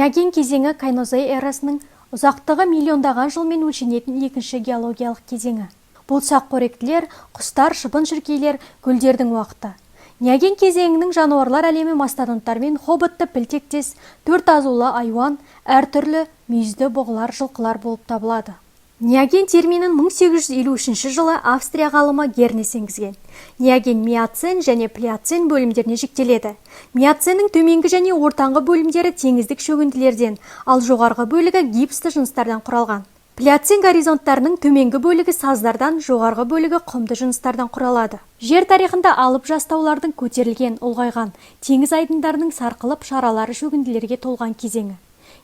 Неоген кезеңі кайнозой эрасының ұзақтығы миллиондаған жылмен өлшенетін екінші геологиялық кезеңі. Бұл сақ-қоректілер, құстар, шыбын-шіркейлер, гүлдердің уақыты. Неоген кезеңінің жануарлар әлемі мастодонттар мен хоботты пілтектес, төрт азулы айуан, әртүрлі мүйізді бұғылар, жылқылар болып табылады. Неоген терминін 1853 жылы Австрия ғалымы Гернес енгізген. Неоген миоцен және плеоцен бөлімдеріне жіктеледі. Миоценнің төменгі және ортаңғы бөлімдері теңіздік шөгінділерден, ал жоғарғы бөлігі гипсті жыныстардан құралған. Плеоцен горизонттарының төменгі бөлігі саздардан, жоғарғы бөлігі құмды жыныстардан құралады. Жер тарихында алып жастаулардың көтерілген, ұлғайған, теңіз айдындарының сарқылып шаралары шөгінділерге толған кезеңі.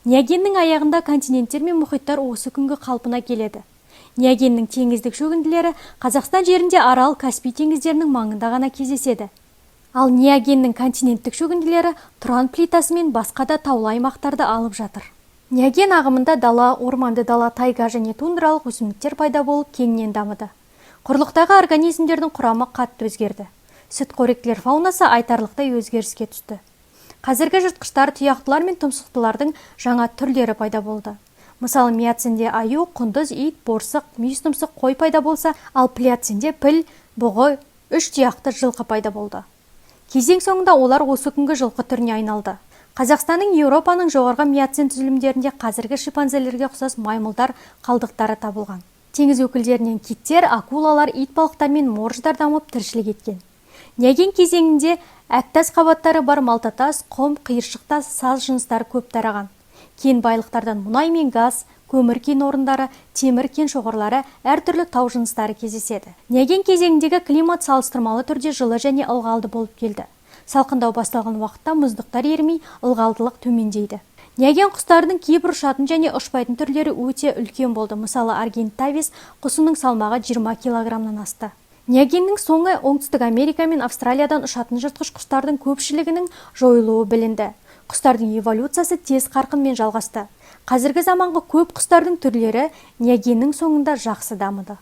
Неогеннің аяғында континенттер мен мұхиттар осы күнгі қалпына келеді. Неогеннің теңіздік шөгінділері Қазақстан жерінде Арал, Каспий теңіздерінің маңында ғана кездеседі. Ал неогеннің континенттік шөгінділері Тұран плитасы мен басқа да таулы аймақтарды алып жатыр. Неоген ағымында дала, орманды дала, тайга және тундралық өсімдіктер пайда болып кеңінен дамыды. Құрлықтағы организмдердің құрамы қатты өзгерді. Сүтқоректілер фаунасы айтарлықтай өзгеріске түсті. Қазіргі жыртқыштар, тұяқтылар мен тұмсықтылардың жаңа түрлері пайда болды. Мысалы, миоценде аю, құндыз, ит, борсық, мүйіз тұмсық, қой пайда болса, ал плеоценде піл, бұғы, үш тұяқты жылқы пайда болды. Кезең соңында олар осы күнгі жылқы түріне айналды. Қазақстанның Еуропаның жоғарғы миоцен түзілімдерінде қазіргі шимпанзелерге ұқсас маймылдар қалдықтары табылған. Теңіз өкілдерінен киттер, акулалар, ит балықтар мен морждар дамып тіршілік еткен. Неоген кезеңінде әктас қабаттары бар малтатас, құм, қиыршықтас, саз жыныстары көп тараған. Кен байлықтардан мұнай мен газ, көмір кен орындары, темір кен шоғырлары, әртүрлі тау жыныстары кездеседі. Неоген кезеңіндегі климат салыстырмалы түрде жылы және ылғалды болып келді. Салқындау басталған уақытта мұздықтар ерімей, ылғалдылық төмендейді. Неоген құстарының кейбір ұшатын және ұшпайтын түрлері өте үлкен болды. Мысалы, аргентавис құсының салмағы 20 килограммнан асты. Неогеннің соңы Оңтүстік Америка мен Австралиядан ұшатын жыртқыш құстардың көпшілігінің жойылуы білінді. Құстардың эволюциясы тез қарқынмен жалғасты. Қазіргі заманғы көп құстардың түрлері неогеннің соңында жақсы дамыды.